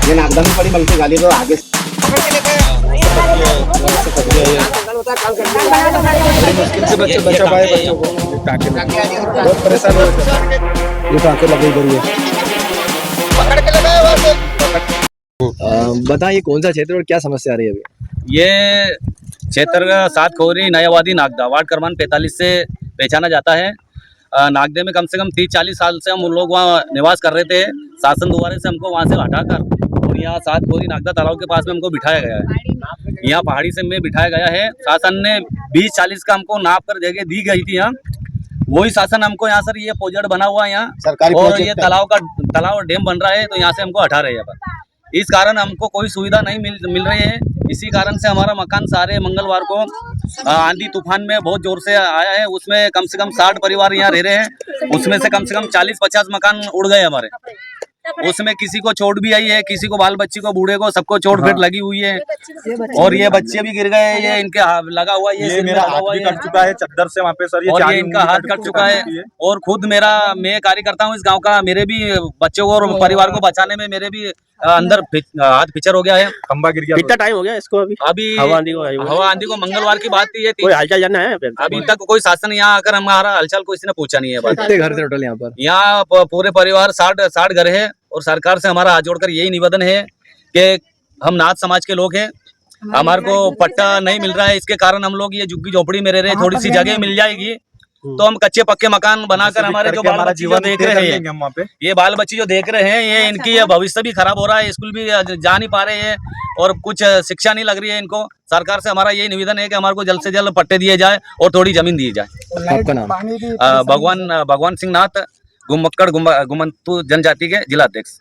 ये नागदा में पड़ी बल्कि गाली तो आगे मुश्किल से बच्चा पाए बच्चों को टाके बहुत परेशान हो ये टाके लगे इधर ये पकड़ के लगाए। बताइए कौन सा क्षेत्र और क्या समस्या आ रही है अभी? ये क्षेत्र 7 खोरी नयावादी नागदा वार्ड क्रमांक 45 से पहचाना जाता है। नागदे में कम से कम 30-40 साल से हम लोग वहाँ निवास कर रहे थे। शासन दोबारा से हमको वहाँ से हटाकर और यहाँ 7 खोरी नागदा तालाब के पास में हमको बिठाया गया है। यहाँ पहाड़ी से में बिठाया गया है। शासन ने 20-40 का हमको नाप कर जगह दी गई थी। यहाँ वही शासन हमको यहाँ सर ये प्रोजेक्ट बना हुआ है यहाँ सरकारी और ये तालाब और डैम बन रहा है, तो यहाँ से हमको हटा रहे हैं। इस कारण हमको कोई सुविधा नहीं मिल रही है। इसी कारण से हमारा मकान सारे मंगलवार को आंधी तूफान में बहुत जोर से आया है। उसमें कम से कम 60 परिवार यहाँ रह रहे हैं। उसमें से कम 40-50 मकान उड़ गए हमारे। उसमें किसी को चोट भी आई है, किसी को बाल बच्ची को बूढ़े को सबको चोट फेट लगी हुई है और ये बच्चे भी गिर गए। ये इनके लगा हुआ ये मेरा हाथ भी कट चुका है चद्दर से वहाँ पे सर। ये इनका हाथ कट चुका है और खुद मैं कार्य करता हूँ इस गांव का। मेरे भी बच्चों को और परिवार को बचाने में मेरे भी अंदर हाथ पिक्चर हो गया है। खंबा गिर गया। कितना टाइम हो गया इसको? अभी हवा आंधी को मंगलवार की बात थी। कोई हालचाल जानना है? अभी तक कोई शासन यहाँ आकर हमारा हालचाल किसी ने पूछा नहीं है। कितने घर थे टोटल यहाँ पर? यहाँ पूरे परिवार 60 घर है और सरकार से हमारा हाथ जोड़कर यही निवेदन है कि हम नाथ समाज के लोग हैं, हमारे को पट्टा नहीं मिल रहा है। इसके कारण हम लोग ये झुग्गी झोपड़ी में रह रहे हैं। थोड़ी सी जगह मिल जाएगी तो हम कच्चे पक्के मकान बनाकर हमारे जो बाल बच्ची जो देख रहे हैं, ये बाल बच्ची जो देख रहे हैं, ये इनकी भविष्य भी खराब हो रहा है। स्कूल भी जा नहीं पा रहे हैं और कुछ शिक्षा नहीं लग रही है इनको। सरकार से हमारा यही निवेदन है कि हमारे को जल्द से जल्द पट्टे दिए जाए और थोड़ी जमीन दी जाए। आपका नाम? भगवान सिंह नाथ, गुम्मक्कड़ गुमंतु जनजाति के जिला अध्यक्ष।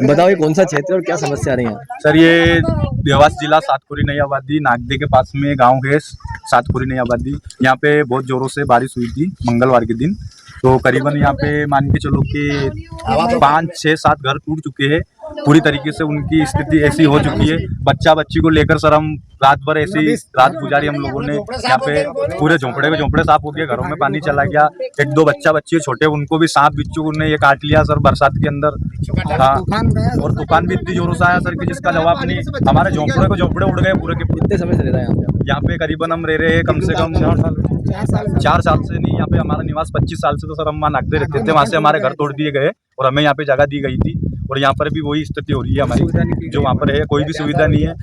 बताओ ये कौन सा क्षेत्र और क्या समस्या आ रही है? सर ये देवास जिला 7 खोरी नई आबादी नागदे के पास में गांव है 7 खोरी नई आबादी। यहाँ पे बहुत जोरों से बारिश हुई थी मंगलवार के दिन। तो करीबन यहाँ पे मान के चलो कि 5-6-7 घर टूट चुके हैं। पूरी तरीके से उनकी स्थिति ऐसी हो चुकी है। बच्चा बच्ची को लेकर सर हम रात भर ऐसी रात गुजारी हम लोगों ने। यहाँ पे पूरे झोंपड़े साफ हो गए, घरों में पानी चला गया। 1-2 बच्चा बच्ची छोटे उनको भी सांप बिच्छू ने ये काट लिया सर बरसात के अंदर। हाँ, और तूफान भी इतनी जोरों से आया सर कि जिसका जवाब नहीं। हमारे झोंपड़े उड़ गए पूरे के। कितने समय से रह रहे हैं यहाँ पे? करीबन हम रह रहे हैं कम से कम 4 साल से। नहीं, यहाँ पे हमारा निवास 25 साल से तो सर हम वहाँ नागदे रहते थे। वहाँ से हमारे घर तोड़ दिए गए और हमें यहाँ पे जगह दी गई थी और यहाँ पर भी वही स्थिति हो रही है हमारी। जो वहाँ पर है कोई भी सुविधा नहीं है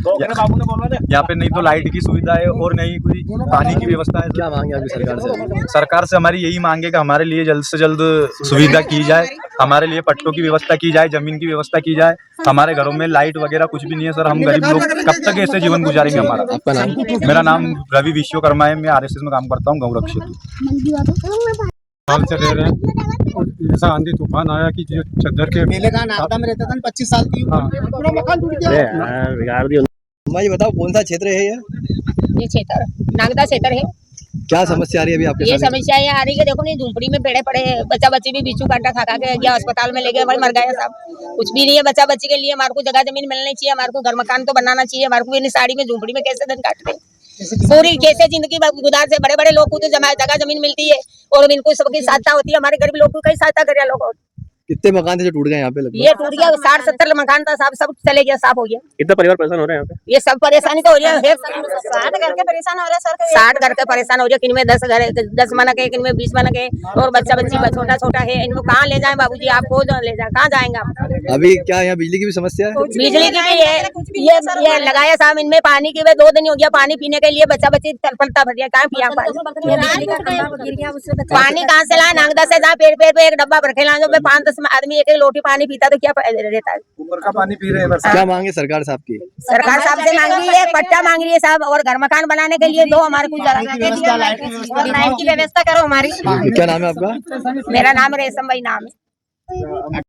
यहाँ पे। नहीं तो लाइट की सुविधा है और नहीं कोई पानी की व्यवस्था है। क्या मांगे अभी सरकार से? सरकार से हमारी यही मांग है कि हमारे लिए जल्द से जल्द सुविधा की जाए, हमारे लिए पट्टों की व्यवस्था की जाए, जमीन की व्यवस्था की जाए। हमारे घरों में लाइट वगैरह कुछ भी नहीं है सर। हम गरीब लोग कब तक ऐसे जीवन गुजारेंगे हमारा? आपका नाम? मेरा नाम रवि विश्वकर्मा है। मैं RSS में काम करता हूँ गौरक्षेत्र। हाल से रह रहे हैं और ऐसा आंधी तूफान आया कि जो चद्दर के मेले का नागदा में रहता था 25 साल की। पूरा मकान टूट गया। ये बताओ कौन सा क्षेत्र है ये क्षेत्र नागदा क्षेत्र है। क्या समस्या आ रही है अभी आपके? ये समस्या ये आ रही है, देखो नहीं झुंपड़ी में पेड़े पड़े हैं। बच्चा बच्ची भी बिच्छू कांटा खा के गया, अस्पताल में ले गए, मर गया सब। कुछ भी नहीं है बच्चा बच्ची के लिए। हमारे को जगह जमीन मिलनी चाहिए, हमारे को घर मकान तो बनाना चाहिए। हमारे को साड़ी में झुंपड़ी में कैसे दिन काटते हैं? पूरी कैसे जिंदगी गुजार से बड़े लोग को तो जगह जमीन मिलती है और इनको सबकी सहायता होती है। हमारे गरीब लोग को कई सहायता करे लोग। कितने मकान थे जो टूट गए यहाँ पे? ये टूट गया 60-70 मकान था, सब चले गया, साफ हो गया। कितना परिवार परेशान हो रहे हैं यहाँ पे? ये सब परेशानी तो हो रही है। 60 घर के परेशान हो रहे हैं सर। 60 घर के परेशान हो रही है। किनमें 10 मनक है, किनमें 20 मनक है और बच्चा बच्ची छोटा है। इनको कहाँ ले जाए बाबूजी? आपको ले जाए, कहाँ जाएंगे आप? अभी क्या यहाँ बिजली की भी समस्या है? बिजली की भी है। ये लगाया साहब इनमें पानी की 2 दिन हो गया। पानी पीने के लिए बच्चा बच्ची तड़पड़ता भर गया। कहाँ पिया पानी? कहाँ से लाए? नागदा से जहाँ पेड़ पे एक डब्बा भर के लाए 5-10 10 आदमी एक एक लोटी पानी पीता तो क्या फायदा रहता है। ऊपर का पानी पी रहे हैं बरसात। क्या मांगे सरकार साहब की? सरकार साहब से मांग रही है, पट्टा मांग रही है साहब, और घर मकान बनाने के लिए दो हमारे को जगह लाइट की व्यवस्था करो हमारी। क्या नाम है आपका? मेरा नाम रेशम भाई नाम है।